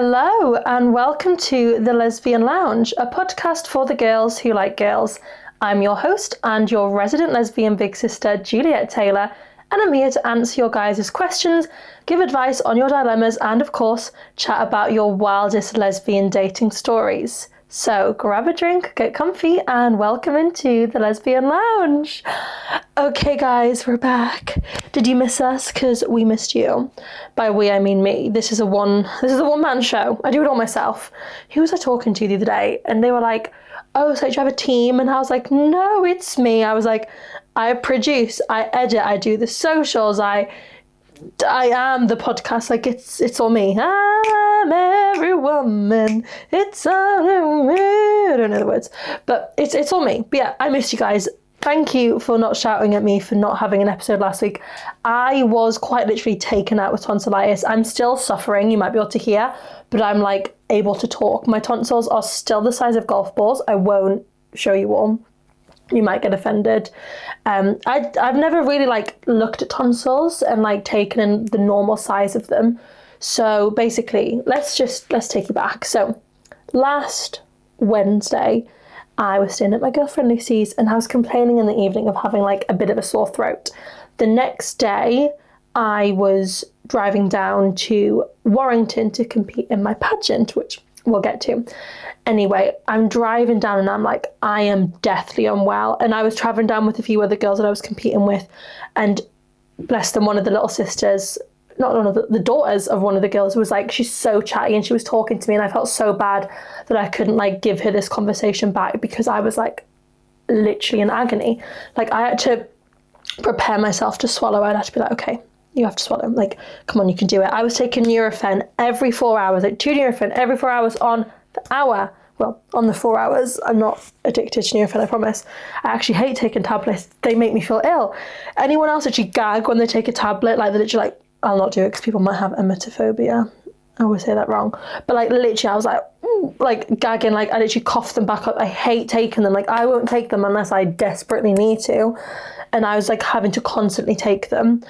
Hello and welcome to the Lesbian Lounge, a podcast for the girls who like girls. I'm your host and your resident lesbian big sister, Juliet Taylor, and I'm here to answer your guys' questions, give advice on your dilemmas, and of course, chat about your wildest lesbian dating stories. So grab a drink, get comfy, and welcome into the Lesbian Lounge. Okay guys, we're back. Did you miss us? Because we missed you. By we, I mean me. This is a one-man show. I do it all myself. Who was I talking to the other day? And they were like, oh, so do you have a team? And I was like, no, it's me. I was like, I produce, I edit, I do the socials, I am the podcast. Like it's all me. I'm every woman. It's all me. I don't know the words, but it's all me. But yeah, I missed you guys. Thank you for not shouting at me for not having an episode last week. I was quite literally taken out with tonsillitis. I'm still suffering, you might be able to hear, but I'm like able to talk. My tonsils are still the size of golf balls. I won't show you all. You might get offended. I've never really like looked at tonsils and like taken in the normal size of them. So basically, let's take you back. So last Wednesday, I was staying at my girlfriend Lucy's and I was complaining in the evening of having like a bit of a sore throat. The next day, I was driving down to Warrington to compete in my pageant, which we'll get to. Anyway, I'm driving down and I'm like, I am deathly unwell. And I was traveling down with a few other girls that I was competing with. And bless them, one of the little sisters, not one of the daughters of one of the girls was like, she's so chatty and she was talking to me and I felt so bad that I couldn't like give her this conversation back because I was like literally in agony. Like I had to prepare myself to swallow. I'd have to be like, okay, you have to swallow. Like, come on, you can do it. I was taking Nurofen every 4 hours, like 2 Nurofen every 4 hours on the hour. Well, on the 4 hours. I'm not addicted to Nurofen, I promise. I actually hate taking tablets. They make me feel ill. Anyone else actually gag when they take a tablet? Like, they're literally like, I'll not do it because people might have emetophobia. I always say that wrong. But like, literally, I was like gagging, like I literally coughed them back up. I hate taking them. Like, I won't take them unless I desperately need to. And I was like having to constantly take them.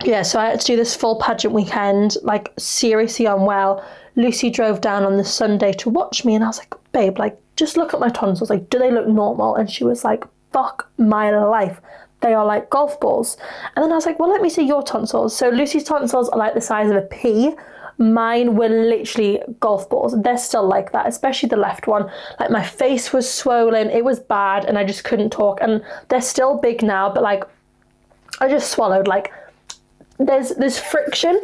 Yeah, so I had to do this full pageant weekend, like seriously unwell. Lucy drove down on the Sunday to watch me and I was like, babe, like just look at my tonsils. Like, do they look normal? And she was like, fuck my life. They are like golf balls. And then I was like, well, let me see your tonsils. So Lucy's tonsils are like the size of a pea. Mine were literally golf balls. They're still like that, especially the left one. Like my face was swollen. It was bad and I just couldn't talk. And they're still big now, but like I just swallowed. Like there's friction,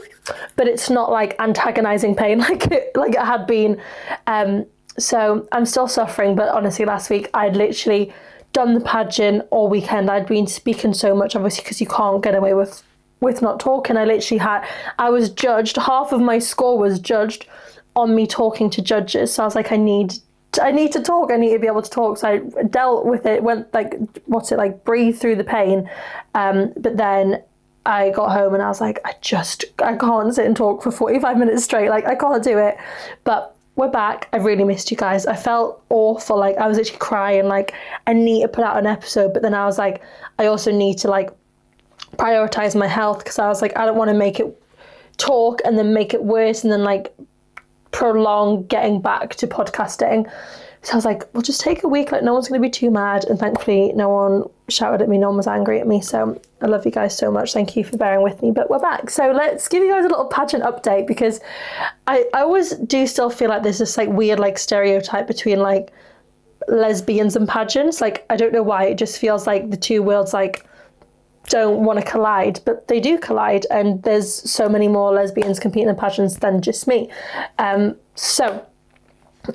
but it's not like antagonizing pain like it had been. So I'm still suffering, but honestly last week I'd literally done the pageant all weekend. I'd been speaking so much, obviously, because you can't get away with not talking. I was judged. Half of my score was judged on me talking to judges. So I was like, I need to talk. I need to be able to talk. So I dealt with it, went like, breathe through the pain. But then I got home and I was like, I can't sit and talk for 45 minutes straight. Like, I can't do it. But we're back. I really missed you guys. I felt awful. Like, I was actually crying. Like, I need to put out an episode. But then I was like, I also need to like prioritize my health because I was like, I don't want to make it talk and then make it worse and then like prolong getting back to podcasting. So I was like, we'll just take a week. Like, no one's going to be too mad. And thankfully, no one shouted at me. No one was angry at me. So I love you guys so much. Thank you for bearing with me. But we're back. So let's give you guys a little pageant update because I always do still feel like there's this like weird like stereotype between like lesbians and pageants. Like, I don't know why. It just feels like the two worlds like don't want to collide, but they do collide. And there's so many more lesbians competing in pageants than just me. So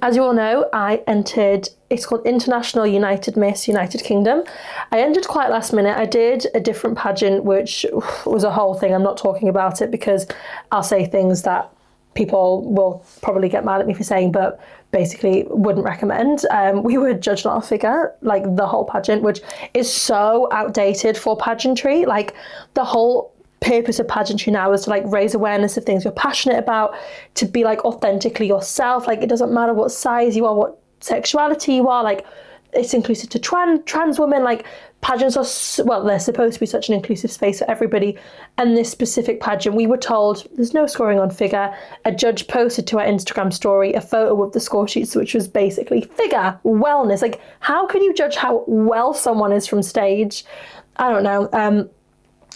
as you all know, I entered, it's called International United Miss United Kingdom. I entered quite last minute. I did a different pageant, which was a whole thing. I'm not talking about it because I'll say things that people will probably get mad at me for saying, but basically wouldn't recommend. We were judged on our figure, like the whole pageant, which is so outdated for pageantry. Like, the whole purpose of pageantry now is to like raise awareness of things you're passionate about, to be like authentically yourself. Like, it doesn't matter what size you are, what sexuality you are, like it's inclusive to trans women. Like, pageants are, well, they're supposed to be such an inclusive space for everybody. And this specific pageant, we were told there's no scoring on figure. A judge posted to our Instagram story a photo of the score sheets, which was basically figure, wellness. Like, how can you judge how well someone is from stage? I don't know.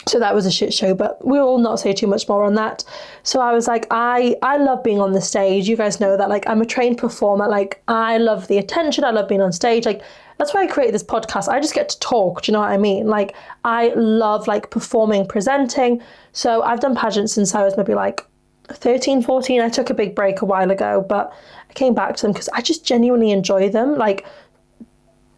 So that was a shit show, but we will not say too much more on that. So I was like, I love being on the stage. You guys know that, like, I'm a trained performer. Like, I love the attention. I love being on stage. Like, that's why I created this podcast. I just get to talk. Do you know what I mean? Like, I love, like, performing, presenting. So I've done pageants since I was maybe like 13, 14. I took a big break a while ago, but I came back to them because I just genuinely enjoy them. Like,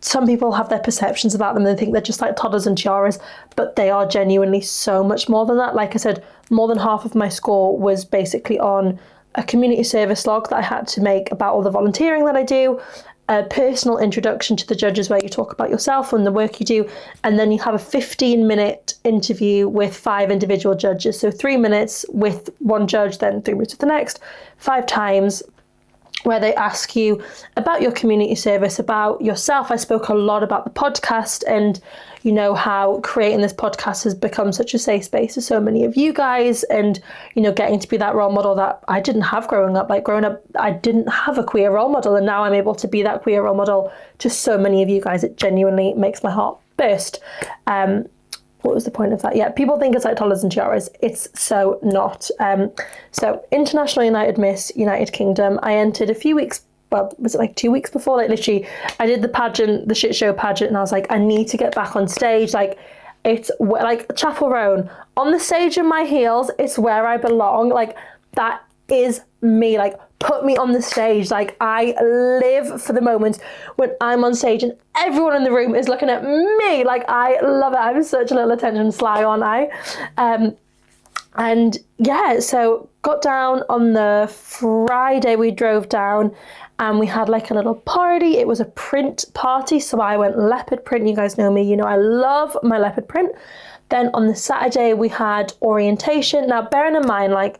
some people have their perceptions about them and they think they're just like toddlers and tiaras, but they are genuinely so much more than that. Like I said, more than half of my score was basically on a community service log that I had to make about all the volunteering that I do, a personal introduction to the judges where you talk about yourself and the work you do, and then you have a 15-minute interview with 5 individual judges. So 3 minutes with one judge, then 3 minutes with the next, 5 times, where they ask you about your community service, about yourself. I spoke a lot about the podcast and, you know, how creating this podcast has become such a safe space for so many of you guys, and, you know, getting to be that role model that I didn't have growing up. Like, growing up, I didn't have a queer role model, and now I'm able to be that queer role model to so many of you guys. It genuinely makes my heart burst. What was the point of that? Yeah, people think it's like toddlers and tiaras. It's so not. So International United Miss United Kingdom, I entered a few weeks, well, was it like 2 weeks before? Like, literally, I did the pageant, the shit show pageant, and I was like, I need to get back on stage. Like, it's like Chapel Roan, on the stage in my heels, it's where I belong. Like, that is me. Like, put me on the stage. Like, I live for the moment when I'm on stage and everyone in the room is looking at me. Like, I love it. I'm such a little attention sly, aren't I? And yeah, so got down on the Friday, we drove down and we had like a little party. It was a print party, so I went leopard print. You guys know me, you know I love my leopard print. Then on the Saturday we had orientation. Now, bearing in mind, like,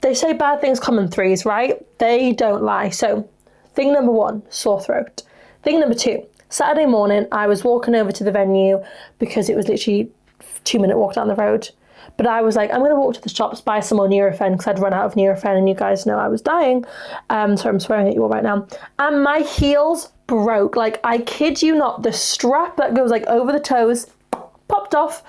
they say bad things come in threes, right? They don't lie. So thing number 1, sore throat. Thing number 2, Saturday morning, I was walking over to the venue because it was literally a 2-minute walk down the road. But I was like, I'm going to walk to the shops, buy some more Nurofen because I'd run out of Nurofen, and you guys know I was dying. So I'm swearing at you all right now. And my heels broke. Like, I kid you not, the strap that goes like over the toes popped off.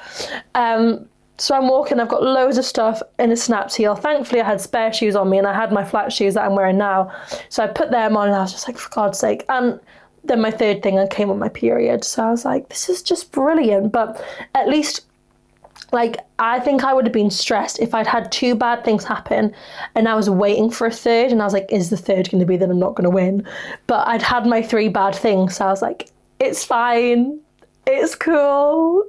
So I'm walking, I've got loads of stuff in a snapped heel. Thankfully, I had spare shoes on me and I had my flat shoes that I'm wearing now. So I put them on and I was just like, for God's sake. And then my third thing, I came on my period. So I was like, this is just brilliant. But at least, like, I think I would have been stressed if I'd had 2 bad things happen and I was waiting for a third. And I was like, is the third going to be that I'm not going to win? But I'd had my 3 bad things. So I was like, it's fine. It's cool.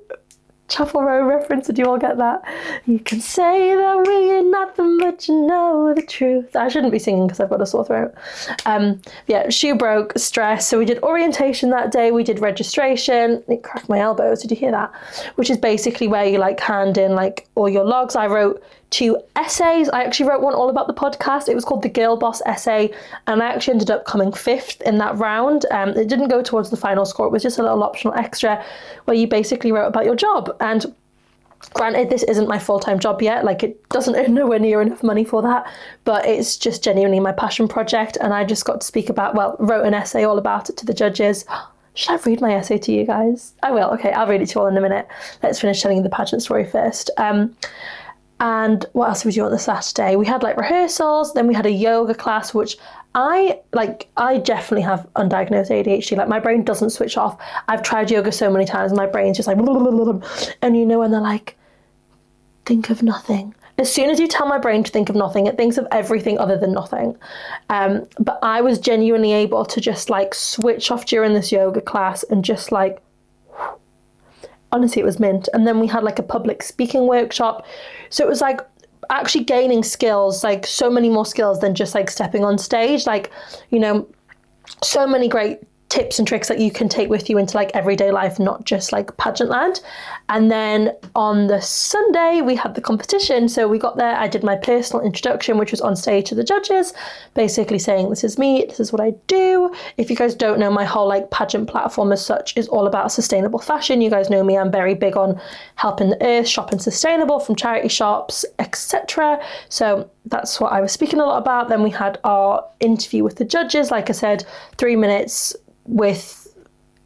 Chapel Roan reference, did you all get that? You can say that we ain't nothing, but you know the truth. I shouldn't be singing because I've got a sore throat. Yeah, shoe broke, stress. So we did orientation that day, we did registration. It cracked my elbows, did you hear that? Which is basically where you like hand in like all your logs. I wrote 2 essays. I actually wrote one all about the podcast. It was called the Girl Boss essay, and I actually ended up coming 5th in that round. It didn't go towards the final score. It was just a little optional extra where you basically wrote about your job. And granted, this isn't my full-time job yet. Like, it doesn't earn nowhere near enough money for that, but it's just genuinely my passion project. And I just got to speak about, well, wrote an essay all about it to the judges. Should I read my essay to you guys? I will. Okay, I'll read it to you all in a minute. Let's finish telling you the pageant story first. And what else did we do on the Saturday? We had like rehearsals, then we had a yoga class, which I definitely have undiagnosed ADHD. Like, my brain doesn't switch off. I've tried yoga so many times, my brain's just like, and you know, when they're like, think of nothing. As soon as you tell my brain to think of nothing, it thinks of everything other than nothing. But I was genuinely able to just like switch off during this yoga class and just like, honestly, it was mint. And then we had like a public speaking workshop. So it was like actually gaining skills, like so many more skills than just like stepping on stage. Like, you know, so many great tips and tricks that you can take with you into like everyday life, not just like pageant land. And then on the Sunday we had the competition. So we got there, I did my personal introduction, which was on stage to the judges, basically saying, this is me, this is what I do. If you guys don't know, my whole like pageant platform as such is all about sustainable fashion. You guys know me, I'm very big on helping the earth, shopping sustainable from charity shops, etc. So that's what I was speaking a lot about. Then we had our interview with the judges, like I said, 3 minutes with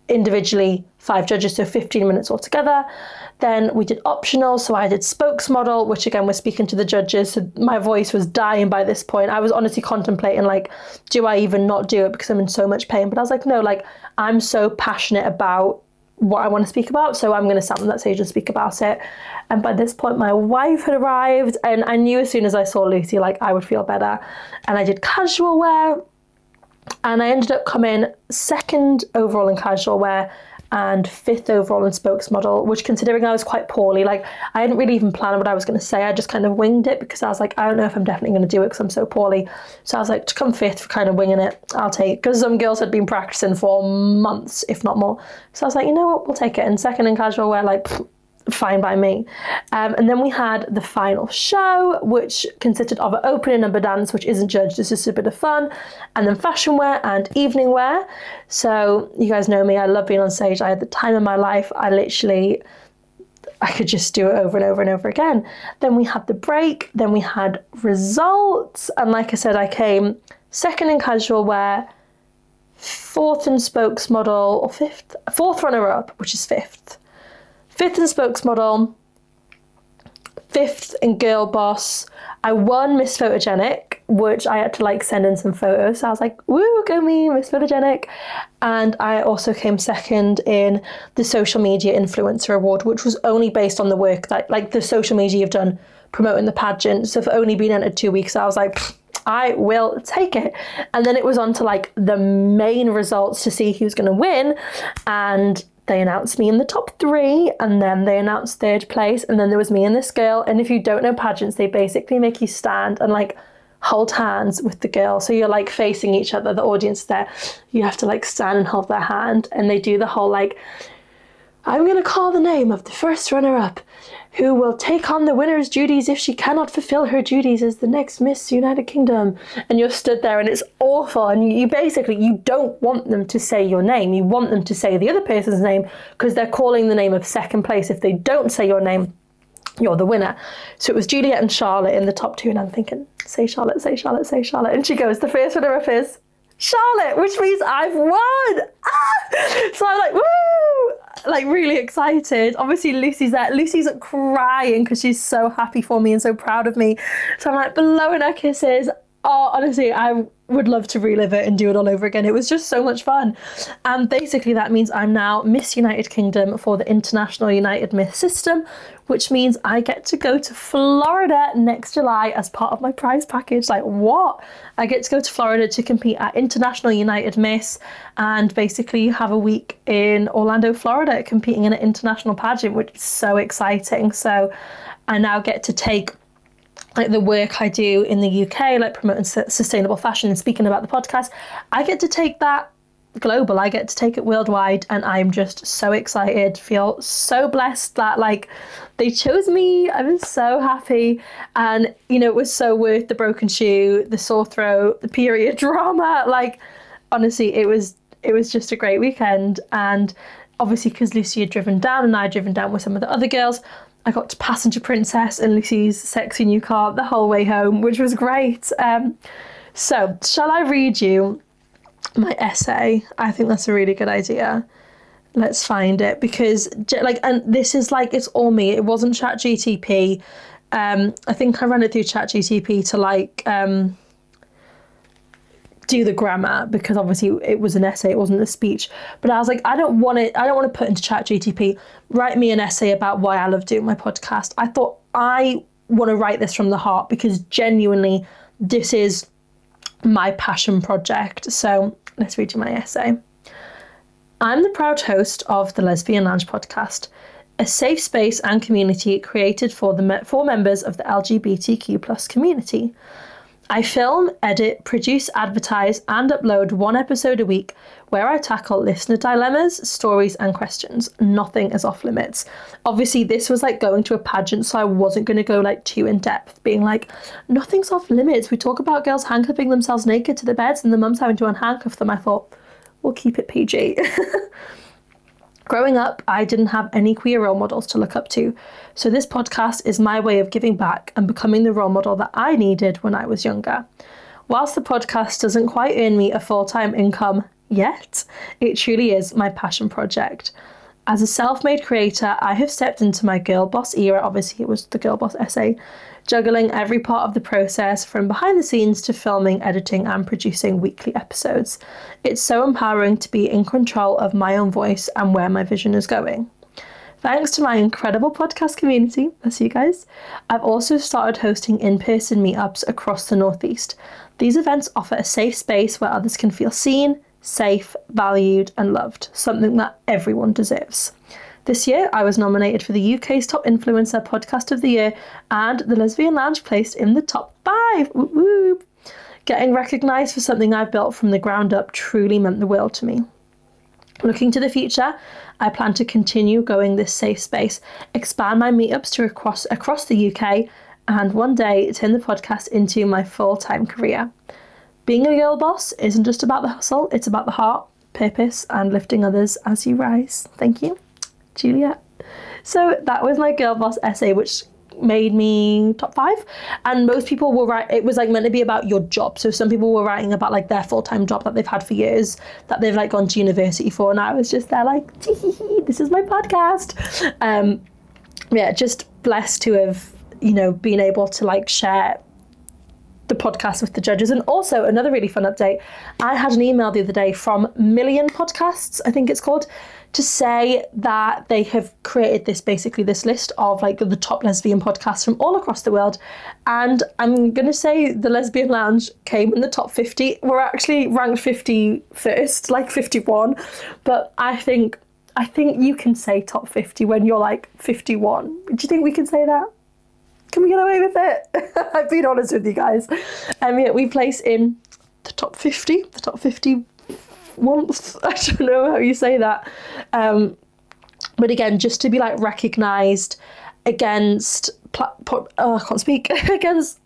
individually 5 judges, so 15 minutes altogether. Then we did optional, so I did spokesmodel, which again was speaking to the judges. So my voice was dying by this point. I was honestly contemplating like, do I even not do it because I'm in so much pain? But I was like, no, like I'm so passionate about what I want to speak about, so I'm going to stand on that stage and speak about it. And by this point my wife had arrived, and I knew as soon as I saw Lucy like I would feel better. And I did casual wear, and I ended up coming 2nd overall in casual wear and 5th overall in spokesmodel, which, considering I was quite poorly, like I hadn't really even planned what I was going to say. I just kind of winged it because I was like, I don't know if I'm definitely going to do it because I'm so poorly. So I was like, to come 5th for kind of winging it, I'll take, because some girls had been practicing for months, if not more. So I was like, you know what, we'll take it. And 2nd in casual wear, like, fine by me. And then we had the final show, which consisted of an opening number dance, which isn't judged, it's just a bit of fun, and then fashion wear and evening wear. So you guys know me, I love being on stage. I had the time of my life. I could just do it over and over and over again. Then we had the break, then we had results, and like I said, I came 2nd in casual wear, 4th in spokesmodel, or 4th runner-up, which is 5th. 5th in spokesmodel, 5th in girl boss. I won Miss Photogenic, which I had to like send in some photos. So I was like, woo, go me, Miss Photogenic. And I also came 2nd in the social media influencer award, which was only based on the work that, like, the social media you've done promoting the pageant. So for only being entered 2 weeks, I was like, I will take it. And then it was on to like the main results to see who's going to win. And they announced me in the top 3, and then they announced 3rd place, and then there was me and this girl. And if you don't know pageants, they basically make you stand and like hold hands with the girl. So you're like facing each other, the audience is there. You have to like stand and hold their hand, and they do the whole like, I'm going to call the name of the first runner-up who will take on the winner's duties if she cannot fulfill her duties as the next Miss United Kingdom. And you're stood there and it's awful. And you basically, you don't want them to say your name. You want them to say the other person's name because they're calling the name of 2nd place. If they don't say your name, you're the winner. So it was Juliet and Charlotte in the top 2. And I'm thinking, say Charlotte, say Charlotte, say Charlotte. And she goes, the first runner-up is Charlotte, which means I've won. So I'm like, woo! Like really excited. Obviously Lucy's there. Lucy's crying because she's so happy for me and so proud of me. So I'm like blowing her kisses. Oh, honestly, I would love to relive it and do it all over again. It was just so much fun. And basically that means I'm now Miss United Kingdom for the International United Miss System, which means I get to go to Florida next July as part of my prize package. Like, what? I get to go to Florida to compete at International United Miss and basically have a week in Orlando, Florida, competing in an international pageant, which is so exciting. So I now get to take like the work I do in the UK, like promoting sustainable fashion and speaking about the podcast. I get to take that global. I get to take it worldwide, and I'm just so excited, feel so blessed that like they chose me. I'm so happy. And you know, it was so worth the broken shoe, the sore throat, the period drama. Like honestly, it was just a great weekend. And obviously because Lucy had driven down and I'd driven down with some of the other girls, I got to passenger princess in Lucy's sexy new car the whole way home, which was great. So shall I read you my essay? I think that's a really good idea. Let's find it, because like, and this is like, it's all me. It wasn't ChatGTP. I think I ran it through ChatGTP to like do the grammar, because obviously it was an essay, it wasn't a speech. But I was like, I don't want to put into ChatGTP, write me an essay about why I love doing my podcast. I thought I want to write this from the heart, because genuinely this is my passion project. So let's read you my essay. I'm the proud host of the Lesbian Lounge podcast, a safe space and community created for members of the LGBTQ+ community. I film, edit, produce, advertise, and upload one episode a week where I tackle listener dilemmas, stories, and questions. Nothing is off limits. Obviously, this was like going to a pageant, so I wasn't going to go like too in depth, being like, nothing's off limits. We talk about girls handcuffing themselves naked to the beds and the mums having to unhandcuff them. I thought, we'll keep it PG. Growing up, I didn't have any queer role models to look up to, so this podcast is my way of giving back and becoming the role model that I needed when I was younger. Whilst the podcast doesn't quite earn me a full-time income yet, it truly is my passion project. As a self-made creator, I have stepped into my girl boss era, obviously it was the girl boss essay, juggling every part of the process from behind the scenes to filming, editing and producing weekly episodes. It's so empowering to be in control of my own voice and where my vision is going. Thanks to my incredible podcast community, that's you guys, I've also started hosting in-person meetups across the Northeast. These events offer a safe space where others can feel seen, safe, valued and loved, something that everyone deserves. This year, I was nominated for the UK's Top Influencer Podcast of the Year and the Lesbian Lounge placed in the top 5. Whoop, whoop. Getting recognised for something I've built from the ground up truly meant the world to me. Looking to the future, I plan to continue going this safe space, expand my meetups to across the UK, and one day turn the podcast into my full-time career. Being a girl boss isn't just about the hustle, it's about the heart, purpose, and lifting others as you rise. Thank you, Juliet. So that was my girl boss essay, which made me top 5, and most people will write, it was like meant to be about your job, so some people were writing about like their full-time job that they've had for years, that they've like gone to university for, and I was just there like, this is my podcast. Yeah, just blessed to have, you know, been able to like share the podcast with the judges. And also another really fun update, I had an email the other day from Million Podcasts, I think it's called, to say that they have created this list of like the top lesbian podcasts from all across the world. And I'm going to say the Lesbian Lounge came in the top 50. We're actually ranked 51st, like 51. But I think you can say top 50 when you're like 51. Do you think we can say that? Can we get away with it? I've been honest with you guys. Yeah, we place in the top 50, once, I don't know how you say that. But again, just to be like recognised against, I can't speak, against,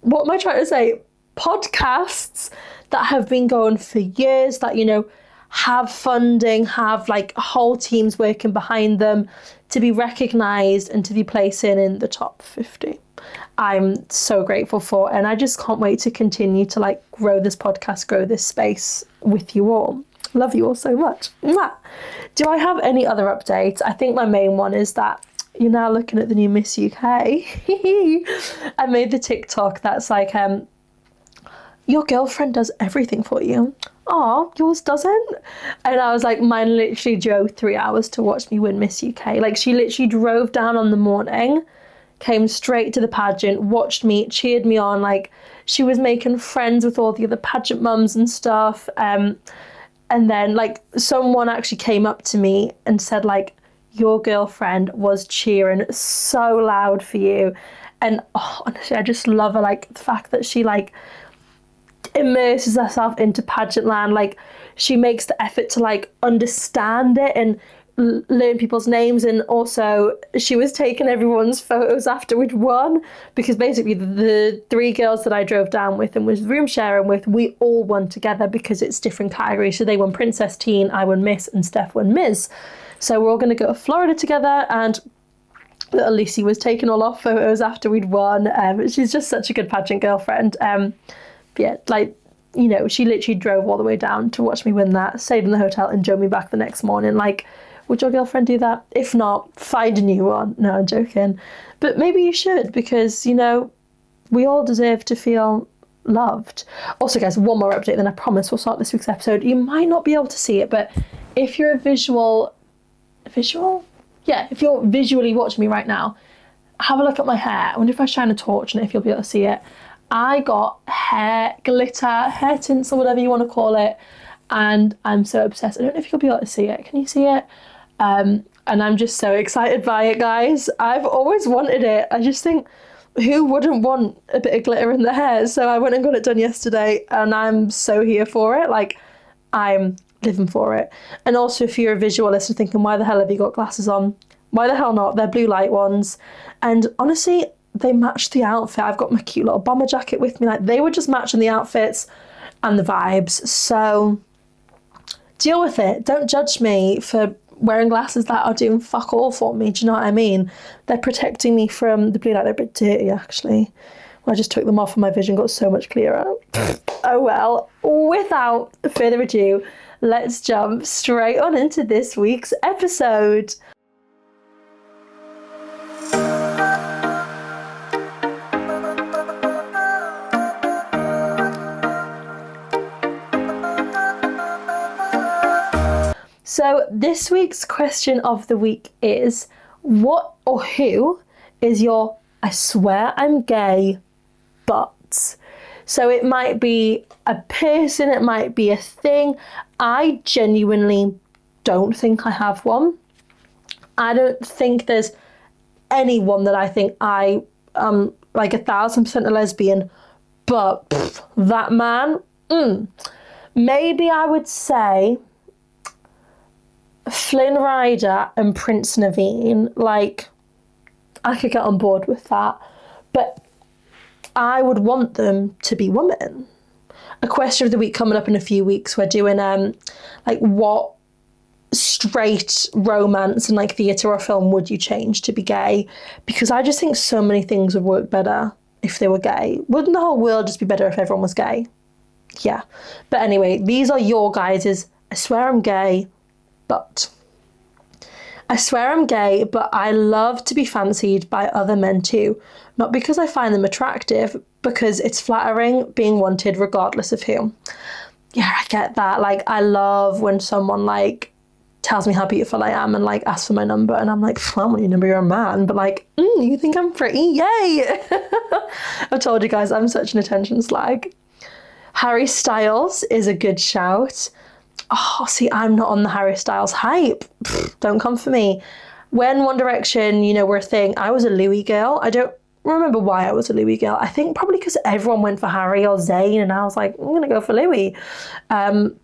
what am I trying to say? Podcasts that have been going for years, that, you know, have funding, have like whole teams working behind them, to be recognised and to be placing in the top 50. I'm so grateful for, and I just can't wait to continue to like grow this podcast, grow this space with you all. Love you all so much. Mwah. Do I have any other updates? I think my main one is that you're now looking at the new Miss UK. I made the TikTok that's like, your girlfriend does everything for you. Oh, yours doesn't? And I was like, mine literally drove 3 hours to watch me win Miss UK. Like, she literally drove down on the morning, came straight to the pageant, watched me, cheered me on. Like, she was making friends with all the other pageant mums and stuff. And then, like, someone actually came up to me and said, like, your girlfriend was cheering so loud for you. And oh, honestly, I just love her. Like, the fact that she, like, immerses herself into pageant land. Like, she makes the effort to like understand it and learn people's names. And also she was taking everyone's photos after we'd won, because basically the 3 girls that I drove down with and was room sharing with, we all won together because it's different categories. So they won Princess, Teen, I won Miss, and Steph won Ms. So we're all going to go to Florida together, and little Lucy was taking all our photos after we'd won. She's just such a good pageant girlfriend. Yeah, like, you know, she literally drove all the way down to watch me win that, stayed in the hotel and drove me back the next morning. Like, would your girlfriend do that? If not, find a new one. No, I'm joking. But maybe you should, because, you know, we all deserve to feel loved. Also, guys, one more update, then I promise we'll start this week's episode. You might not be able to see it, but if you're yeah, if you're visually watching me right now, have a look at my hair. I wonder if I shine a torch on it, if you'll be able to see it. I got hair glitter, hair tints, or whatever you want to call it, and I'm so obsessed. I don't know if you'll be able to see it. Can you see it? And I'm just so excited by it, guys. I've always wanted it. I just think who wouldn't want a bit of glitter in their hair? So I went and got it done yesterday, and I'm so here for it. Like, I'm living for it. And also, if you're a visualist and thinking, why the hell have you got glasses on? Why the hell not? They're blue light ones. And honestly, they match the outfit. I've got my cute little bomber jacket with me. Like, they were just matching the outfits and the vibes. So deal with it. Don't judge me for wearing glasses that are doing fuck all for me. Do you know what I mean? They're protecting me from the blue light. They're a bit dirty, actually. I just took them off and my vision got so much clearer. Oh well, without further ado, let's jump straight on into this week's episode. So this week's question of the week is, what or who is your I swear I'm gay but? So it might be a person, it might be a thing. I genuinely don't think I have one. I don't think there's anyone that I think I am like 1,000% a lesbian, but that man, maybe I would say Flynn Rider and Prince Naveen. Like, I could get on board with that, but I would want them to be women. A question of the week coming up in a few weeks. We're doing like, what straight romance and like theatre or film would you change to be gay? Because I just think so many things would work better if they were gay. Wouldn't the whole world just be better if everyone was gay? Yeah. But anyway, these are your guys's I swear I'm gay, but. I swear I'm gay, but I love to be fancied by other men too. Not because I find them attractive, because it's flattering being wanted regardless of who. Yeah, I get that. Like, I love when someone like tells me how beautiful I am and like asks for my number, and I'm like, I want your number, you're a man, but like, you think I'm pretty? Yay! I've told you guys, I'm such an attention slag. Harry Styles is a good shout. Oh, see, I'm not on the Harry Styles hype. Don't come for me. When One Direction, were a thing, I was a Louis girl. I don't remember why I was a Louis girl. I think probably because everyone went for Harry or Zayn, and I was like, I'm going to go for Louis. I'm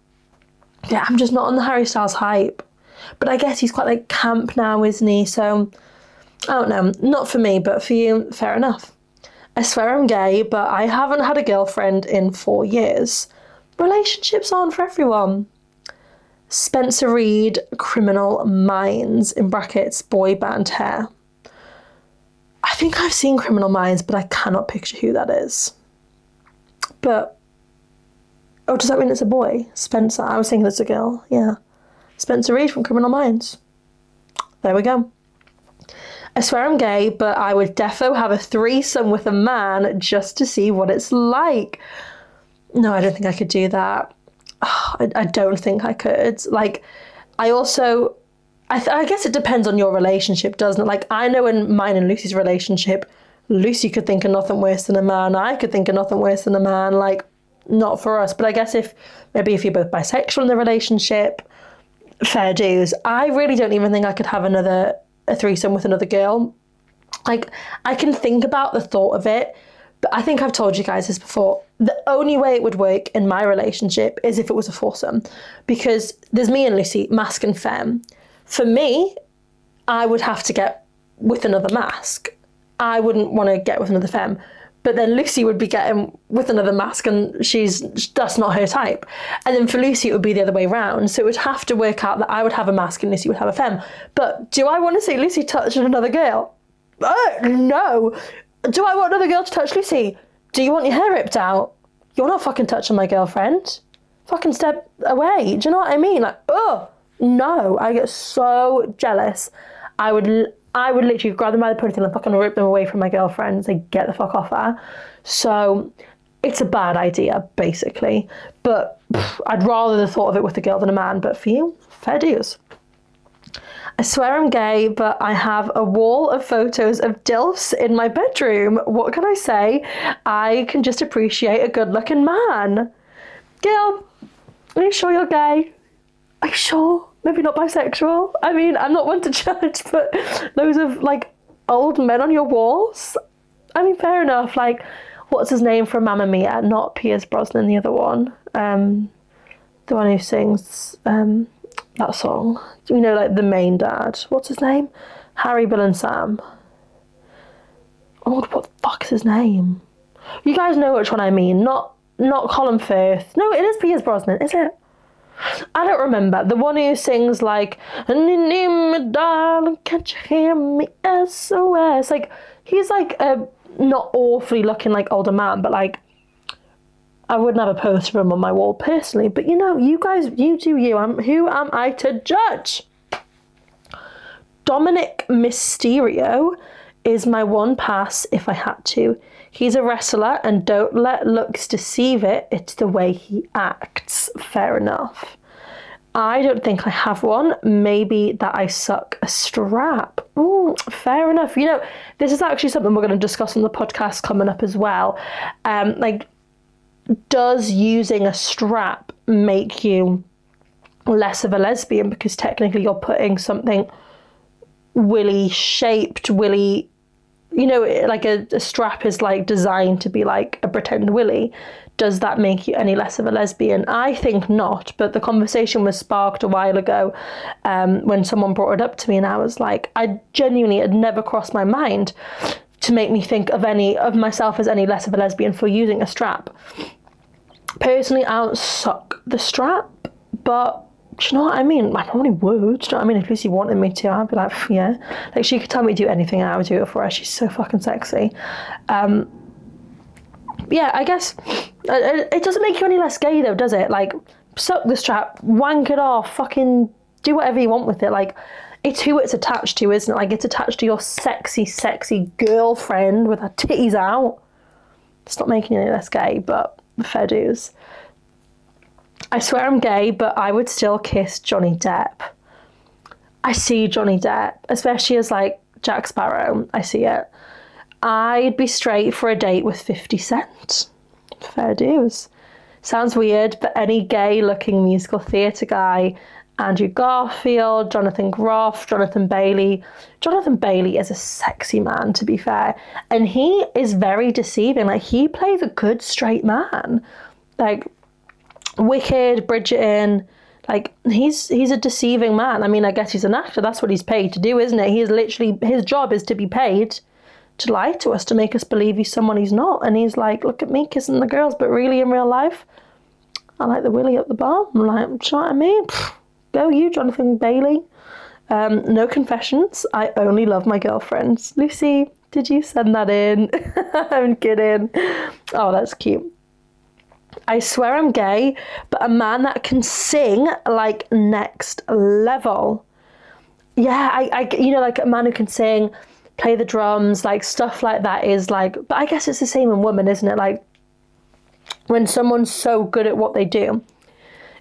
just not on the Harry Styles hype. But I guess he's quite like camp now, isn't he? So, I don't know. Not for me, but for you, fair enough. I swear I'm gay, but I haven't had a girlfriend in 4 years. Relationships aren't for everyone. Spencer Reid, Criminal Minds, in brackets, boy band hair. I think I've seen Criminal Minds, but I cannot picture who that is. But, does that mean it's a boy? Spencer, I was thinking it's a girl, yeah. Spencer Reid from Criminal Minds. There we go. I swear I'm gay, but I would defo have a threesome with a man just to see what it's like. No, I don't think I could do that. I don't think I could. Like, I guess it depends on your relationship, doesn't it? Like, I know in mine and Lucy's relationship, Lucy could think of nothing worse than a man. I could think of nothing worse than a man. Like, not for us. But I guess if you're both bisexual in the relationship, fair dues. I really don't even think I could have a threesome with another girl. Like, I can think about the thought of it, but I think I've told you guys this before. The only way it would work in my relationship is if it was a foursome, because there's me and Lucy, masc and femme. For me, I would have to get with another masc. I wouldn't want to get with another femme. But then Lucy would be getting with another masc, and that's not her type. And then for Lucy, it would be the other way around. So it would have to work out that I would have a masc and Lucy would have a femme. But do I want to see Lucy touching another girl? No. Do I want another girl to touch Lucy? Do you want your hair ripped out? You're not fucking touching my girlfriend. Fucking step away. Do you know what I mean? Like, no. I get so jealous. I would literally grab them by the ponytail and fucking rip them away from my girlfriend and say, get the fuck off her. So it's a bad idea, basically. But I'd rather the thought of it with a girl than a man. But for you, fair dues. I swear I'm gay, but I have a wall of photos of DILFs in my bedroom. What can I say? I can just appreciate a good-looking man. Girl, are you sure you're gay? Are you sure? Maybe not bisexual? I mean, I'm not one to judge, but those of, like, old men on your walls? I mean, fair enough. Like, what's his name from Mamma Mia? Not Pierce Brosnan, the other one. The one who sings that song. You know, like the main dad. What's his name? Harry, Bill and Sam. Oh, what the fuck's his name? You guys know which one I mean. Not Colin Firth. No, it is Pierce Brosnan, is it? I don't remember. The one who sings like, darling, can't you hear me, SOS? Like, he's like a not awfully looking like older man, but like, I wouldn't have a poster of him on my wall personally. But you know, you guys, you do you. Who am I to judge? Dominic Mysterio is my one pass if I had to. He's a wrestler, and don't let looks deceive it. It's the way he acts. Fair enough. I don't think I have one. Maybe that I suck a strap. Fair enough. You know, this is actually something we're going to discuss on the podcast coming up as well. Like, does using a strap make you less of a lesbian? Because technically you're putting something willy shaped, you know, like a strap is like designed to be like a pretend willy. Does that make you any less of a lesbian? I think not, but the conversation was sparked a while ago when someone brought it up to me, and I was like, I genuinely had never crossed my mind to make me think of any of myself as any less of a lesbian for using a strap. Personally, I don't suck the strap, but do you know what I mean? I probably would. Do you know what I mean? If Lucy wanted me to, I'd be like, yeah. Like, she could tell me to do anything and I would do it for her. She's so fucking sexy. Yeah, I guess it doesn't make you any less gay though, does it? Like, suck the strap, wank it off, fucking do whatever you want with it. Like, it's who it's attached to, isn't it? Like, it's attached to your sexy, sexy girlfriend with her titties out. It's not making you any less gay, but fair dues. I swear I'm gay, but I would still kiss Johnny Depp. I see Johnny Depp, especially as like Jack Sparrow. I see it. I'd be straight for a date with 50 Cent. Fair dues. Sounds weird, but any gay-looking musical theatre guy, Andrew Garfield, Jonathan Groff, Jonathan Bailey. Jonathan Bailey is a sexy man, to be fair. And he is very deceiving. Like, he plays a good straight man. Like, Wicked, Bridgerton, like, he's a deceiving man. I mean, I guess he's an actor. That's what he's paid to do, isn't it? He is literally, his job is to be paid to lie to us, to make us believe he's someone he's not. And he's like, look at me kissing the girls, but really in real life, I like the willy up the bum. I'm like, do you know what I mean? Go you, Jonathan Bailey. No confessions. I only love my girlfriends. Lucy, did you send that in? I'm kidding. Oh, that's cute. I swear I'm gay, but a man that can sing, like, next level. Yeah, I you know, like a man who can sing, play the drums, like stuff like that is like, but I guess it's the same in women, isn't it? Like, when someone's so good at what they do,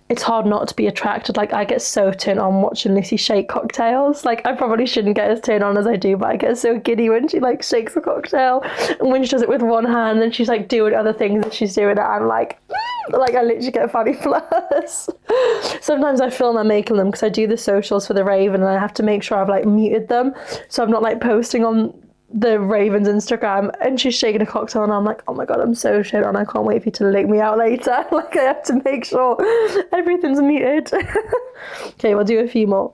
it's hard not to be attracted. Like, I get so turned on watching Lucy shake cocktails. Like, I probably shouldn't get as turned on as I do, but I get so giddy when she like shakes a cocktail, and when she does it with one hand, then she's like doing other things that she's doing it. I'm like I literally get fanny flutters. Sometimes I film I'm making them because I do the socials for the Raven, and I have to make sure I've like muted them, so I'm not like posting on the Raven's Instagram, and she's shaking a cocktail, and I'm like, oh my god, I'm so shit on, I can't wait for you to lick me out later. Like, I have to make sure everything's muted. Okay, we'll do a few more.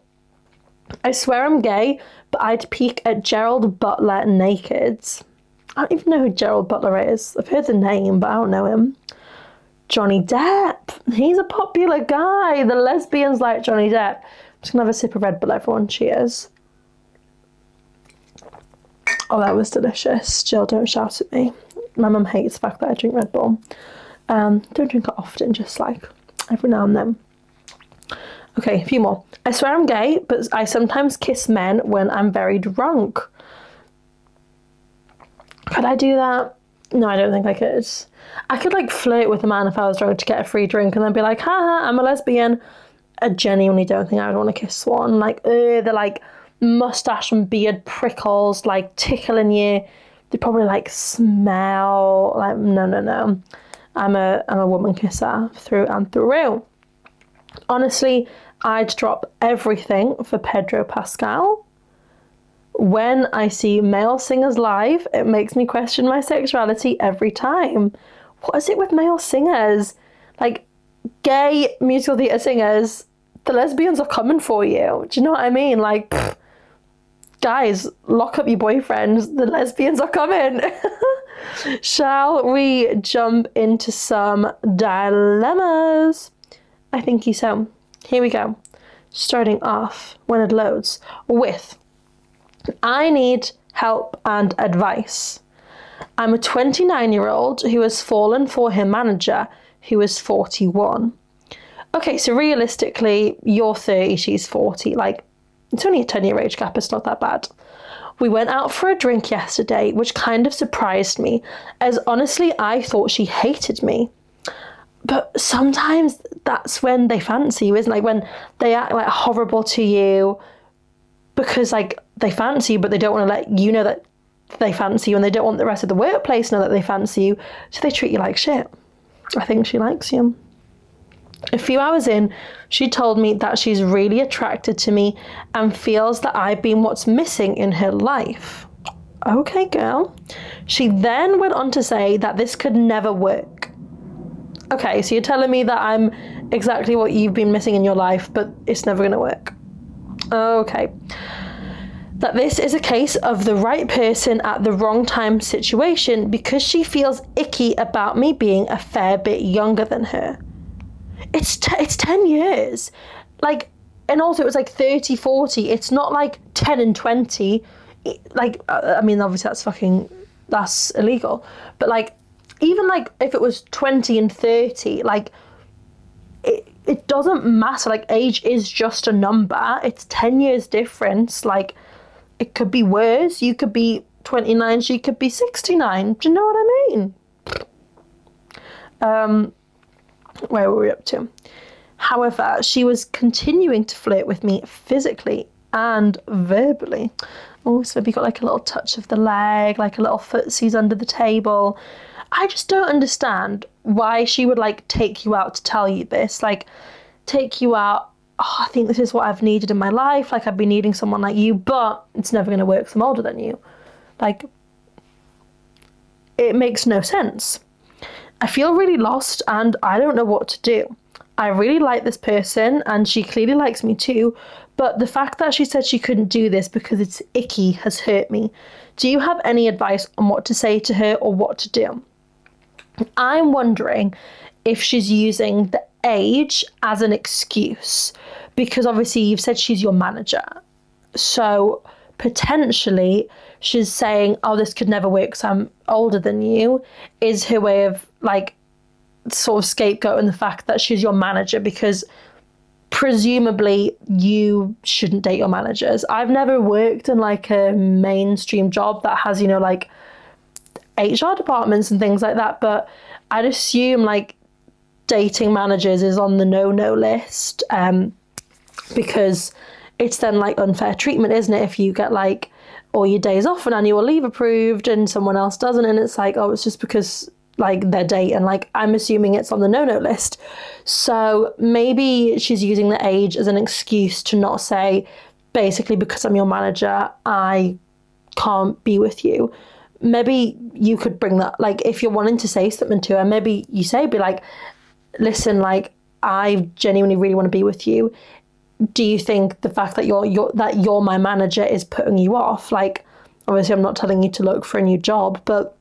I swear I'm gay, but I'd peek at Gerald Butler naked. I don't even know who Gerald Butler is. I've heard the name, but I don't know him. Johnny Depp. He's a popular guy. The lesbians like Johnny Depp. I'm just gonna have a sip of Red Bull, everyone. Cheers. Oh, that was delicious. Jill, don't shout at me. My mum hates the fact that I drink Red Bull. Don't drink it often, just like every now and then. Okay, a few more. I swear I'm gay, but I sometimes kiss men when I'm very drunk. Could I do that? No, I don't think I could. I could like flirt with a man if I was drunk to get a free drink and then be like, haha, I'm a lesbian. I genuinely don't think I would want to kiss one. Like, they're like mustache and beard prickles, like tickling you. They probably like smell like, no. I'm a woman kisser through and through. Honestly, I'd drop everything for Pedro Pascal. When I see male singers live, it makes me question my sexuality every time. What is it with male singers? Like, gay musical theatre singers, the lesbians are coming for you. Do you know what I mean? Like, guys, lock up your boyfriends. The lesbians are coming. Shall we jump into some dilemmas? I think so. Here we go. Starting off, when it loads, with I need help and advice. I'm a 29-year-old who has fallen for her manager, who is 41. Okay, so realistically, you're 30, she's 40. Like, it's only a 10-year age gap, it's not that bad. We went out for a drink yesterday, which kind of surprised me, as honestly, I thought she hated me. But sometimes that's when they fancy you, isn't it? Like, when they act like horrible to you because, like, they fancy you, but they don't want to let you know that they fancy you, and they don't want the rest of the workplace to know that they fancy you, so they treat you like shit. I think she likes you. A few hours in, she told me that she's really attracted to me and feels that I've been what's missing in her life. Okay, girl. She then went on to say that this could never work. Okay, so you're telling me that I'm exactly what you've been missing in your life, but it's never going to work. Okay. That this is a case of the right person at the wrong time situation because she feels icky about me being a fair bit younger than her. It's 10 years. Like, and also it was like 30, 40. It's not like 10 and 20. Like, I mean, obviously that's illegal. But like, even like if it was 20 and 30, like, it doesn't matter. Like, age is just a number. It's 10 years difference. Like, it could be worse. You could be 29, she could be 69. Do you know what I mean? Where were we up to? However, she was continuing to flirt with me physically and verbally. Oh, so maybe got like a little touch of the leg, like a little footsies under the table. I just don't understand why she would like take you out to tell you this. Like, take you out, oh, I think this is what I've needed in my life. Like, I've been needing someone like you, but it's never going to work 'cause I'm older than you. Like, it makes no sense. I feel really lost and I don't know what to do. I really like this person and she clearly likes me too, but the fact that she said she couldn't do this because it's icky has hurt me. Do you have any advice on what to say to her or what to do? I'm wondering if she's using the age as an excuse, because obviously you've said she's your manager. So potentially she's saying, oh, this could never work because I'm older than you, is her way of like sort of scapegoating the fact that she's your manager, because presumably you shouldn't date your managers. I've never worked in like a mainstream job that has, you know, like HR departments and things like that, but I'd assume like dating managers is on the no list, because it's then like unfair treatment, isn't it, if you get like all your days off and annual leave approved and someone else doesn't, and it's like, oh, it's just because like they're dating. Like, I'm assuming it's on the no list. So maybe she's using the age as an excuse to not say, basically, because I'm your manager, I can't be with you. Maybe you could bring that, like, if you're wanting to say something to her, maybe you say, be like, listen, like, I genuinely really want to be with you. Do you think the fact that you're my manager is putting you off? Like, obviously I'm not telling you to look for a new job, but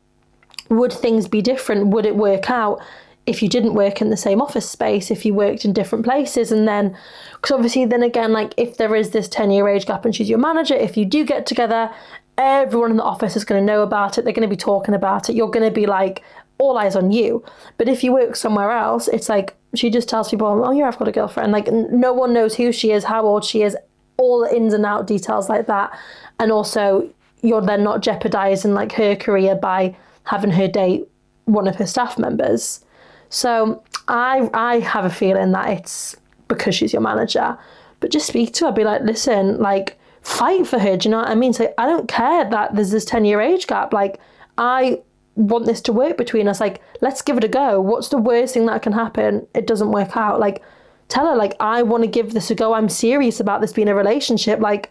would things be different? Would it work out if you didn't work in the same office space, if you worked in different places? And then, because obviously then again, like, if there is this 10-year age gap and she's your manager, if you do get together, everyone in the office is going to know about it. They're going to be talking about it. You're going to be like, all eyes on you. But if you work somewhere else, it's like, she just tells people, oh yeah, I've got a girlfriend. Like, no one knows who she is, how old she is, all the ins and out details like that. And also, you're then not jeopardizing like her career by having her date one of her staff members. So I have a feeling that it's because she's your manager. But just speak to her, be like, listen, like, fight for her, do you know what I mean? So I don't care that there's this 10-year age gap. Like, I want this to work between us. Like, let's give it a go. What's the worst thing that can happen? It doesn't work out. Like, tell her, like, I want to give this a go. I'm serious about this being a relationship. Like,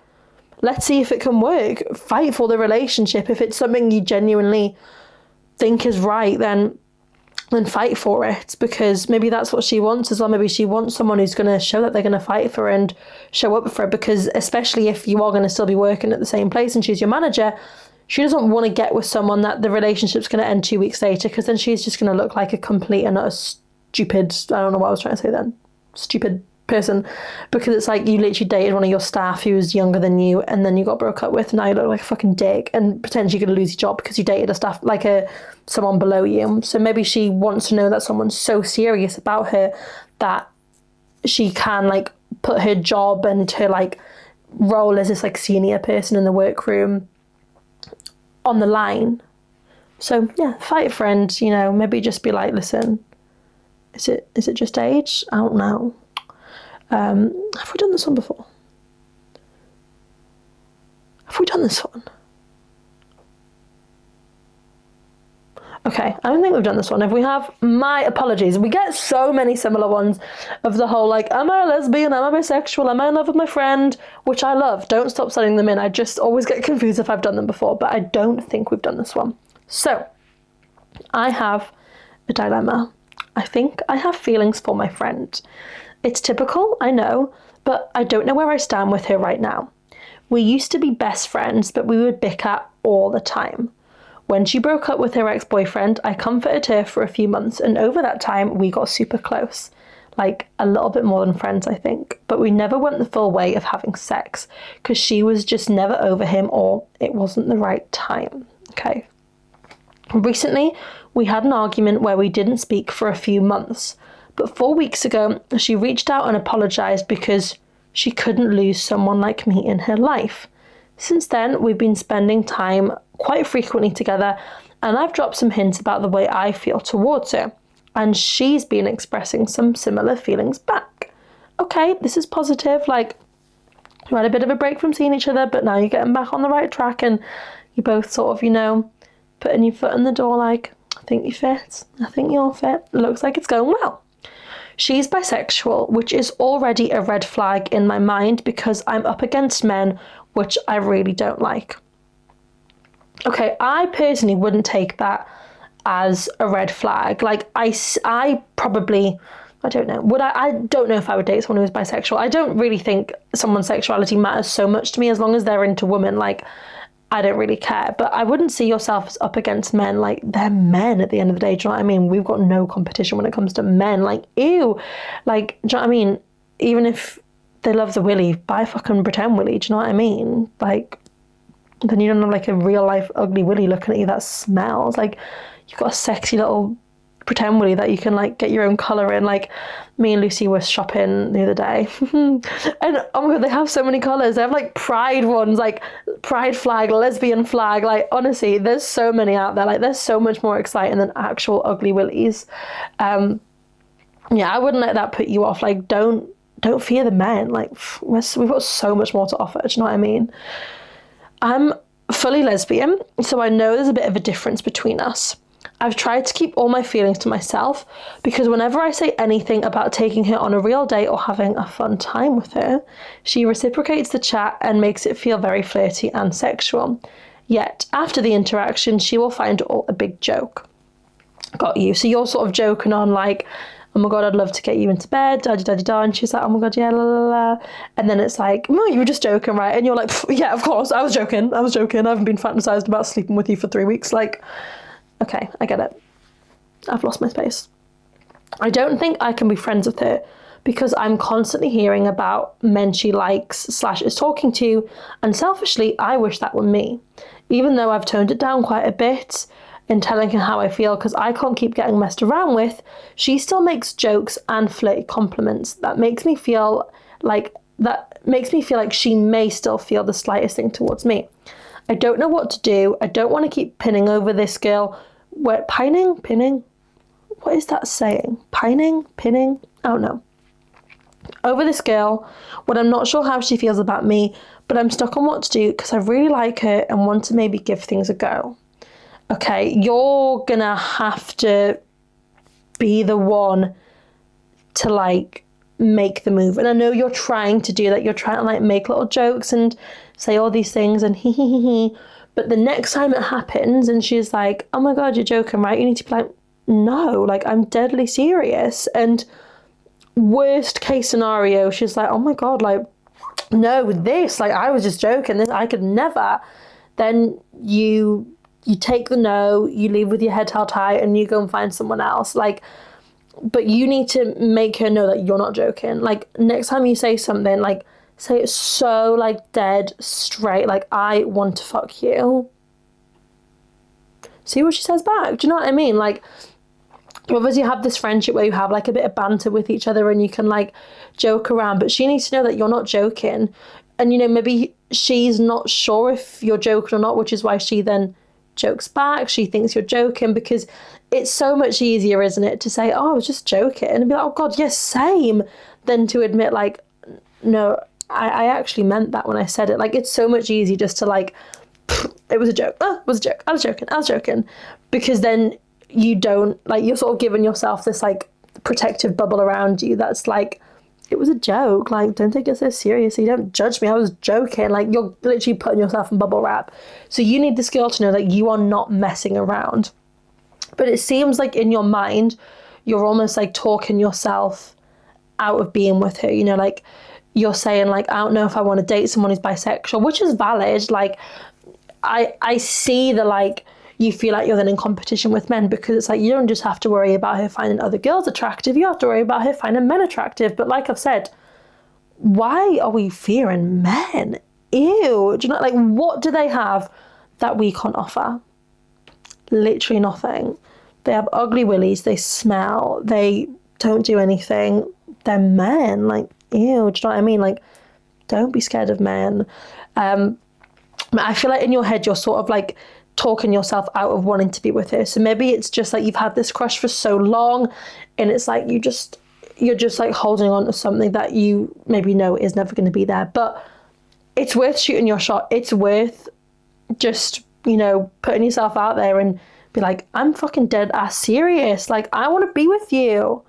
let's see if it can work. Fight for the relationship. If it's something you genuinely think is right, then fight for it, because maybe that's what she wants as well. Maybe she wants someone who's going to show that they're going to fight for her and show up for her, because especially if you are going to still be working at the same place and she's your manager, she doesn't want to get with someone that the relationship's going to end 2 weeks later, because then she's just going to look like a complete and utter stupid, I don't know what I was trying to say then, stupid person, because it's like you literally dated one of your staff who was younger than you, and then you got broke up with, and now you look like a fucking dick, and potentially you're going to lose your job because you dated a staff, like someone below you. So maybe she wants to know that someone's so serious about her that she can like put her job and her like role as this like senior person in the workroom on the line. So yeah, fight a friend, you know, maybe just be like, listen, is it just age? I don't know. Have we done this one before? Have we done this one? Okay, I don't think we've done this one. If we have, my apologies. We get so many similar ones of the whole like, am I a lesbian? Am I bisexual? Am I in love with my friend? Which I love. Don't stop sending them in. I just always get confused if I've done them before, but I don't think we've done this one. So, I have a dilemma. I think I have feelings for my friend. It's typical, I know, but I don't know where I stand with her right now. We used to be best friends, but we would bicker all the time. When she broke up with her ex-boyfriend, I comforted her for a few months, and over that time, we got super close. Like, a little bit more than friends, I think. But we never went the full way of having sex, because she was just never over him, or it wasn't the right time. Okay. Recently, we had an argument where we didn't speak for a few months. But 4 weeks ago, she reached out and apologised because she couldn't lose someone like me in her life. Since then, we've been spending time quite frequently together, and I've dropped some hints about the way I feel towards her, and she's been expressing some similar feelings back. Okay, this is positive, like, you had a bit of a break from seeing each other, but now you're getting back on the right track, and you're both sort of, you know, putting your foot in the door like, I think you fit, I think you're fit, looks like it's going well. She's bisexual, which is already a red flag in my mind because I'm up against men, which I really don't like. Okay, I personally wouldn't take that as a red flag. Like, I probably, I don't know, I don't know if I would date someone who's bisexual. I don't really think someone's sexuality matters so much to me as long as they're into women. Like, I don't really care, but I wouldn't see yourself as up against men. Like, they're men at the end of the day, do you know what I mean? We've got no competition when it comes to men. Like, ew. Like, do you know what I mean? Even if they love the willy, buy a fucking pretend willy, do you know what I mean? Like, then you don't have like a real life ugly willy looking at you that smells. Like, you've got a sexy little pretend willy that you can like get your own colour in. Like, me and Lucy were shopping the other day and oh my god, they have so many colours. They have like pride ones, like pride flag, lesbian flag, like honestly there's so many out there. Like, there's so much more exciting than actual ugly willies. Yeah, I wouldn't let that put you off. Like, don't fear the men. Like, we've got so much more to offer, do you know what I mean? I'm fully lesbian, so I know there's a bit of a difference between us. I've tried to keep all my feelings to myself because whenever I say anything about taking her on a real date or having a fun time with her, she reciprocates the chat and makes it feel very flirty and sexual. Yet, after the interaction, she will find it all a big joke. Got you. So you're sort of joking on like, oh my god, I'd love to get you into bed, da-da-da-da-da, and she's like, oh my god, yeah, la la la. And then it's like, no, you were just joking, right? And you're like, yeah, of course, I was joking. I haven't been fantasized about sleeping with you for 3 weeks. Like, okay, I get it. I've lost my space. I don't think I can be friends with her because I'm constantly hearing about men she likes / is talking to, and selfishly, I wish that were me. Even though I've toned it down quite a bit in telling her how I feel because I can't keep getting messed around with, she still makes jokes and flirty compliments that makes me feel like she may still feel the slightest thing towards me. I don't know what to do. I don't want to keep pinning over this girl. Pinning? What is that saying? Pinning? I don't know. Over this girl when I'm not sure how she feels about me, but I'm stuck on what to do because I really like her and want to maybe give things a go. Okay, you're gonna have to be the one to like make the move. And I know you're trying to do that. You're trying to like make little jokes and say all these things and hee. But the next time it happens and she's like, oh my God, you're joking, right? You need to be like, no, like I'm deadly serious. And worst case scenario, she's like, oh my God, like, no, this, like I was just joking, this, I could never. Then you take the no, you leave with your head held high and you go and find someone else. Like, but you need to make her know that you're not joking. Like next time you say something, like say it so like dead straight, like I want to fuck you. See what she says back. Do you know what I mean? Like, obviously you have this friendship where you have like a bit of banter with each other and you can like joke around, but she needs to know that you're not joking. And you know, maybe she's not sure if you're joking or not, which is why she then jokes back. She thinks you're joking, because it's so much easier, isn't it, to say, oh, I was just joking, and be like, oh God, yes, same, than to admit like, no, I actually meant that when I said it. Like, it's so much easier just to like, it was a joke. Oh, it was a joke. I was joking. Because then you don't, like, you're sort of giving yourself this like protective bubble around you that's like, it was a joke, like don't take it so seriously, don't judge me, I was joking. Like, you're literally putting yourself in bubble wrap. So you need this girl to know that you are not messing around. But it seems like in your mind you're almost like talking yourself out of being with her, you know, like you're saying like, I don't know if I want to date someone who's bisexual, which is valid. Like I see the like, you feel like you're then in competition with men, because it's like you don't just have to worry about her finding other girls attractive, you have to worry about her finding men attractive. But like I've said, why are we fearing men? Ew. Do you know, like, what do they have that we can't offer? Literally nothing. They have ugly willies, they smell, they don't do anything, they're men. Like, ew. Do you know what I mean? Like, don't be scared of men. I feel like in your head you're sort of like talking yourself out of wanting to be with her. So maybe it's just like you've had this crush for so long and it's like you're just like holding on to something that you maybe know is never going to be there. But it's worth shooting your shot. It's worth just, you know, putting yourself out there and be like, I'm fucking dead ass serious. Like, I want to be with you.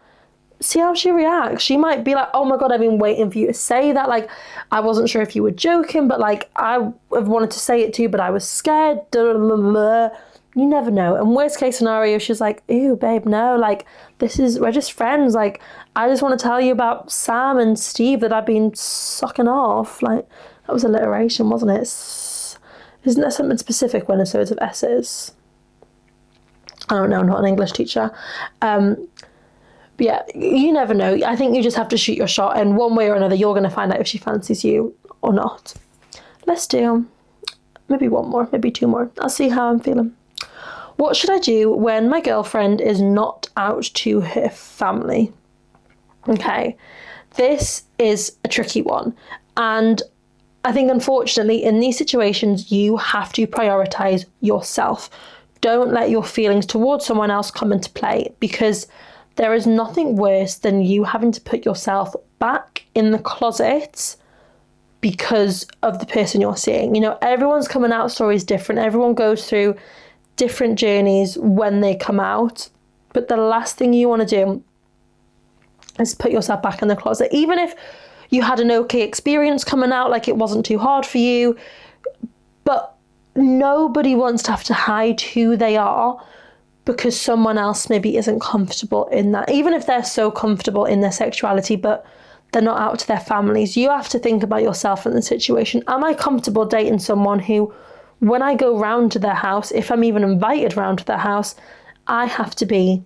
See how she reacts. She might be like, oh my God, I've been waiting for you to say that. Like, I wasn't sure if you were joking, but like, I have wanted to say it to you, but I was scared. You never know. And worst case scenario, she's like, ew, babe, no, like, we're just friends. Like, I just want to tell you about Sam and Steve that I've been sucking off. Like, that was alliteration, wasn't it? Isn't there something specific when there's loads of S's? I don't know, I'm not an English teacher. But yeah, you never know. I think you just have to shoot your shot, and one way or another, you're going to find out if she fancies you or not. Let's do maybe one more, maybe two more. I'll see how I'm feeling. What should I do when my girlfriend is not out to her family? Okay, this is a tricky one. And I think, unfortunately, in these situations, you have to prioritise yourself. Don't let your feelings towards someone else come into play, because there is nothing worse than you having to put yourself back in the closet because of the person you're seeing. You know, everyone's coming out story is different. Everyone goes through different journeys when they come out. But the last thing you want to do is put yourself back in the closet. Even if you had an okay experience coming out, like it wasn't too hard for you. But nobody wants to have to hide who they are because someone else maybe isn't comfortable in that. Even if they're so comfortable in their sexuality, but they're not out to their families. You have to think about yourself in the situation. Am I comfortable dating someone who, when I go round to their house, if I'm even invited round to their house, I have to be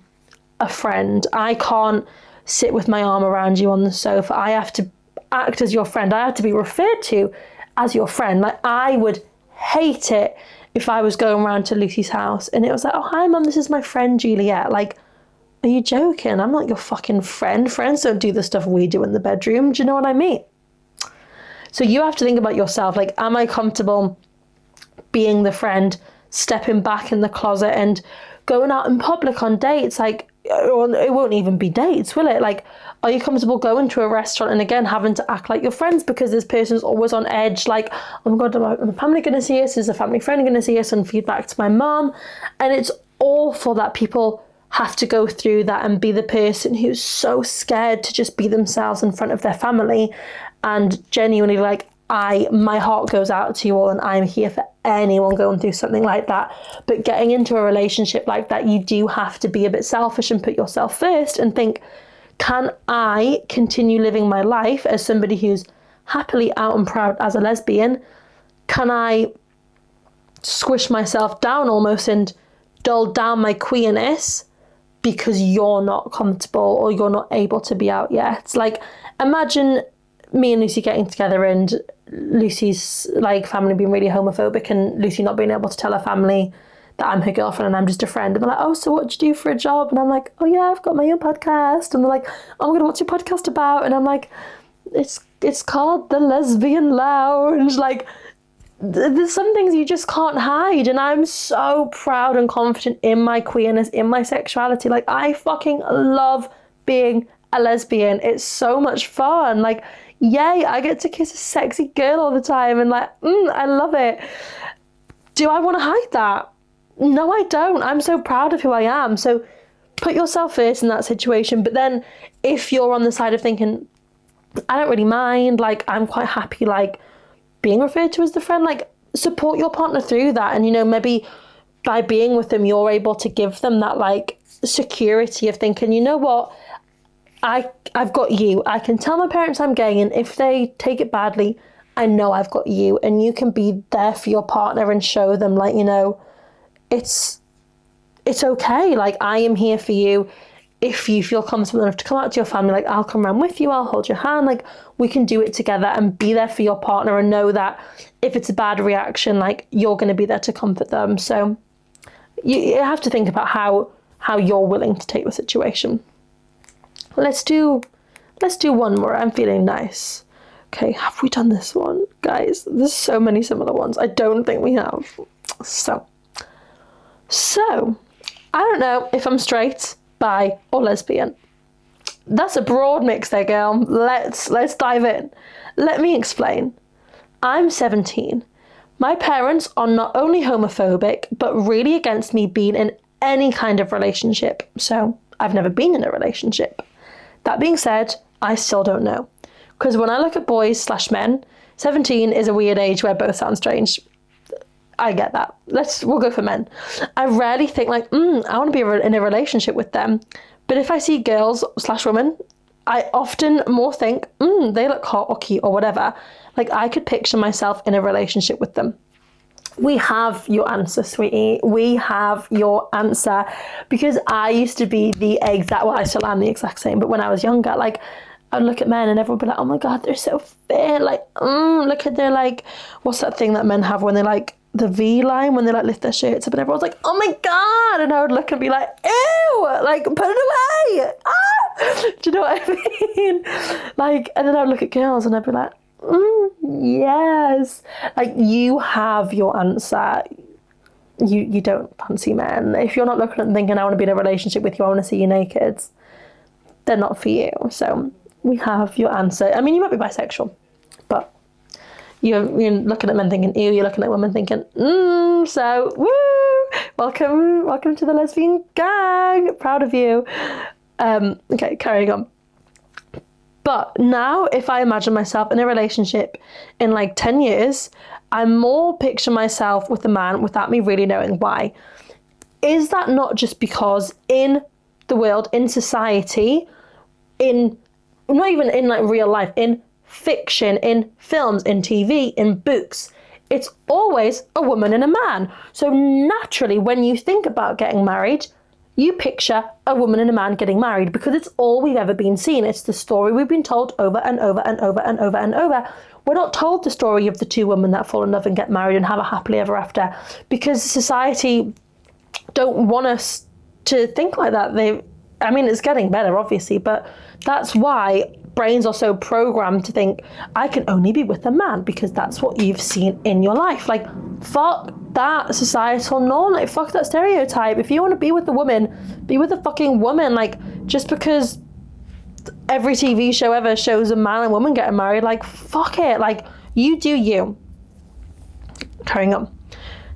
a friend. I can't sit with my arm around you on the sofa. I have to act as your friend. I have to be referred to as your friend. Like, I would hate it if I was going around to Lucy's house and it was like, oh, hi, Mum, this is my friend Juliet. Like, are you joking? I'm not your fucking friend. Friends don't do the stuff we do in the bedroom. Do you know what I mean? So you have to think about yourself. Like, am I comfortable being the friend, stepping back in the closet and going out in public on dates? Like, it won't even be dates, will it? Like, are you comfortable going to a restaurant and again having to act like your friends because this person's always on edge? Like, oh my God, am my family going to see us? Is a family friend going to see us? And feedback to my mum. And it's awful that people have to go through that and be the person who's so scared to just be themselves in front of their family. And genuinely, like, my heart goes out to you all, and I'm here for anyone going through something like that. But getting into a relationship like that, you do have to be a bit selfish and put yourself first and think, can I continue living my life as somebody who's happily out and proud as a lesbian? Can I squish myself down almost and dull down my queerness because you're not comfortable or you're not able to be out yet? It's like, imagine me and Lucy getting together and Lucy's like family being really homophobic and Lucy not being able to tell her family that I'm her girlfriend and I'm just a friend. And they're like, oh, so what do you do for a job? And I'm like, oh yeah, I've got my own podcast. And they're like, oh my God, what's your podcast about? And I'm like, it's called the Lesbian Lounge. Like, there's some things you just can't hide. And I'm so proud and confident in my queerness, in my sexuality. Like, I fucking love being a lesbian. It's so much fun. Like, yay, I get to kiss a sexy girl all the time. And like, I love it. Do I want to hide that? No, I don't. I'm so proud of who I am. So put yourself first in that situation. But then if you're on the side of thinking, I don't really mind, like, I'm quite happy, like, being referred to as the friend, like, support your partner through that. And, you know, maybe by being with them, you're able to give them that, like, security of thinking, you know what, I've got you. I can tell my parents I'm gay, and if they take it badly, I know I've got you. And you can be there for your partner and show them, like, you know, it's okay. Like, I am here for you. If you feel comfortable enough to come out to your family, like, I'll come around with you, I'll hold your hand, like, we can do it together, and be there for your partner and know that if it's a bad reaction, like, you're going to be there to comfort them. So you have to think about how you're willing to take the situation. Let's do one more. I'm feeling nice. Okay, have we done this one? Guys, there's so many similar ones. I don't think we have. So, I don't know if I'm straight, bi, or lesbian. That's a broad mix there, girl. Let's dive in. Let me explain. I'm 17. My parents are not only homophobic, but really against me being in any kind of relationship. So, I've never been in a relationship. That being said, I still don't know. Because when I look at boys/men, 17 is a weird age where both sound strange. I get that. We'll go for men. I rarely think like, I want to be in a relationship with them. But if I see girls/women, I often more think, they look hot or cute or whatever. Like, I could picture myself in a relationship with them. We have your answer, sweetie. We have your answer. Because I used to be the exact, well, I still am the exact same, but when I was younger, like, I'd look at men and everyone would be like, oh my God, they're so fit. Like, look at their, like, what's that thing that men have when they, like, the V line, when they, like, lift their shirts up and everyone's like, oh my God. And I would look and be like, ew, like, put it away. Ah! Do you know what I mean? Like, and then I'd look at girls and I'd be like, yes. Like, you have your answer. You don't fancy men. If you're not looking at them thinking, I want to be in a relationship with you, I want to see you naked, they're not for you. So we have your answer. I mean, you might be bisexual, but you're looking at men thinking, ew, you're looking at women thinking, so, woo, welcome to the lesbian gang, proud of you. Okay, carrying on. But now, if I imagine myself in a relationship in like 10 years, I more picture myself with a man without me really knowing why. Is that not just because in the world, in society, not even in like real life, in fiction, in films, in TV, in books, it's always a woman and a man. So naturally, when you think about getting married, you picture a woman and a man getting married because it's all we've ever been seen. It's the story we've been told over and over and over and over and over. We're not told the story of the two women that fall in love and get married and have a happily ever after because society don't want us to think like that. I mean, it's getting better, obviously, but that's why brains are so programmed to think, I can only be with a man because that's what you've seen in your life. Like, fuck that societal norm. Like, fuck that stereotype. If you want to be with a woman, be with a fucking woman. Like, just because every TV show ever shows a man and woman getting married, like, fuck it. Like, you do you. Carrying on.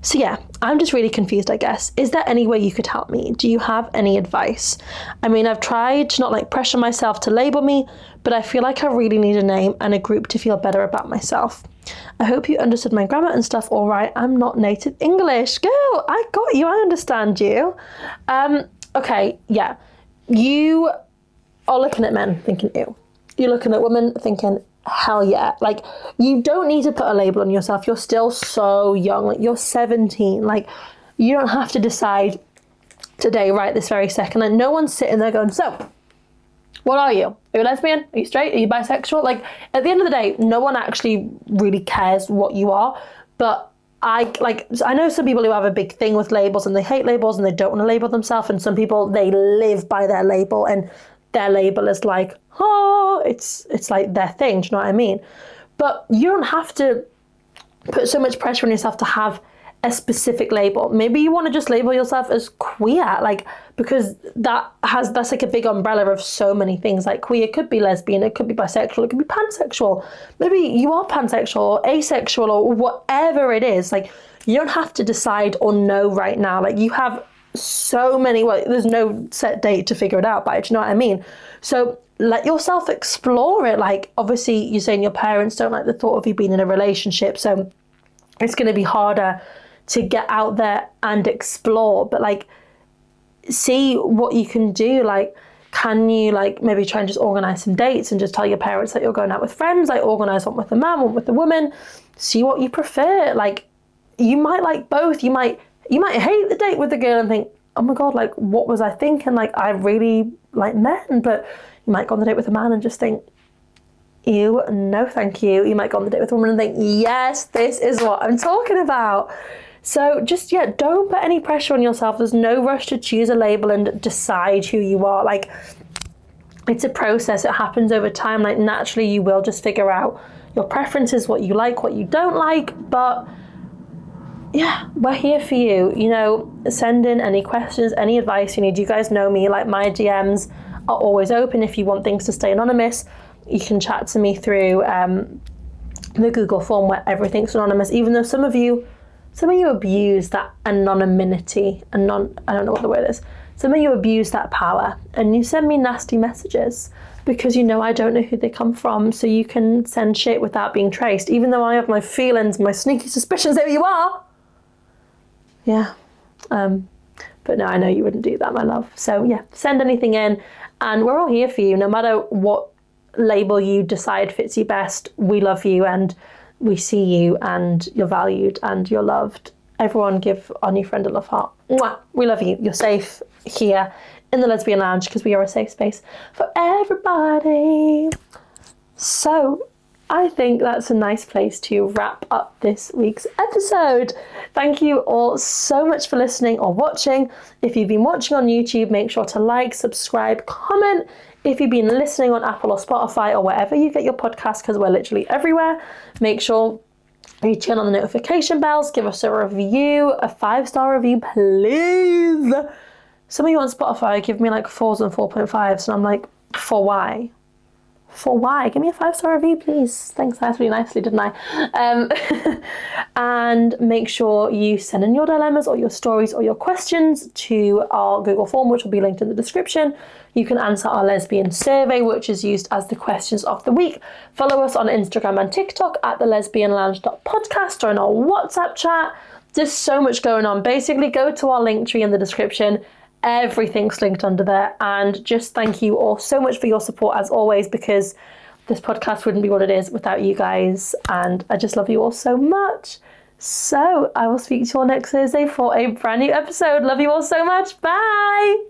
So yeah, I'm just really confused, I guess. Is there any way you could help me? Do you have any advice? I mean, I've tried to not like pressure myself to label me, but I feel like I really need a name and a group to feel better about myself. I hope you understood my grammar and stuff all right. I'm not native English. Girl, I got you. I understand you. Okay, yeah. You are looking at men thinking, ew. You're looking at women thinking, hell yeah. Like, you don't need to put a label on yourself. You're still so young. Like, you're 17. Like, you don't have to decide today, right this very second. Like, no one's sitting there going, so, what are you? Are you a lesbian? Are you straight? Are you bisexual? Like, at the end of the day, no one actually really cares what you are. But I know some people who have a big thing with labels and they hate labels and they don't want to label themselves. And some people, they live by their label and their label is like, oh, it's like their thing. Do you know what I mean? But you don't have to put so much pressure on yourself to have a specific label. Maybe you want to just label yourself as queer, like, because that's like a big umbrella of so many things. Like, queer could be lesbian, it could be bisexual, it could be pansexual. Maybe you are pansexual or asexual or whatever it is. Like, you don't have to decide or know right now. Like, you have so many, well, there's no set date to figure it out by, do you know what I mean? So let yourself explore it. Like, obviously you're saying your parents don't like the thought of you being in a relationship, so it's going to be harder to get out there and explore, but like, see what you can do. Like, can you like maybe try and just organize some dates and just tell your parents that you're going out with friends, like organize one with a man, one with a woman, see what you prefer. Like, you might like both. You might hate the date with the girl and think, oh my God, like, what was I thinking? Like, I really like men. But you might go on the date with a man and just think, ew, no thank you. You might go on the date with a woman and think, yes, this is what I'm talking about. So just, yeah, don't put any pressure on yourself. There's no rush to choose a label and decide who you are. Like, it's a process. It happens over time. Like, naturally, you will just figure out your preferences, what you like, what you don't like. But yeah, we're here for you. You know, send in any questions, any advice you need. You guys know me. Like, my DMs are always open. If you want things to stay anonymous, you can chat to me through the Google form where everything's anonymous, even though some of you abuse that anonymity. I don't know what the word is. Some of you abuse that power and you send me nasty messages because you know I don't know who they come from, so you can send shit without being traced, even though I have my feelings, my sneaky suspicions that you are. Yeah. But no, I know you wouldn't do that, my love. So yeah, send anything in and we're all here for you. No matter what label you decide fits you best, we love you and we see you and you're valued and you're loved. Everyone give our new friend a love heart. Mwah! We love you. You're safe here in the Lesbian Lounge because we are a safe space for everybody. So I think that's a nice place to wrap up this week's episode. Thank you all so much for listening or watching. If you've been watching on YouTube, make sure to like, subscribe, comment. If you've been listening on Apple or Spotify or wherever you get your podcast, because we're literally everywhere, make sure you turn on the notification bells, give us a review, a 5-star review, please. Some of you on Spotify give me like 4s and 4.5s, and I'm like, for why? For why? Give me a 5-star review, please. Thanks, I asked really nicely, didn't I? And make sure you send in your dilemmas or your stories or your questions to our Google form, which will be linked in the description. You can answer our lesbian survey, which is used as the questions of the week. Follow us on Instagram and TikTok at the lesbianlounge.podcast or in our WhatsApp chat. There's so much going on. Basically, go to our link tree in the description. Everything's linked under there. And just thank you all so much for your support as always, because this podcast wouldn't be what it is without you guys. And I just love you all so much. So I will speak to you all next Thursday for a brand new episode. Love you all so much. Bye.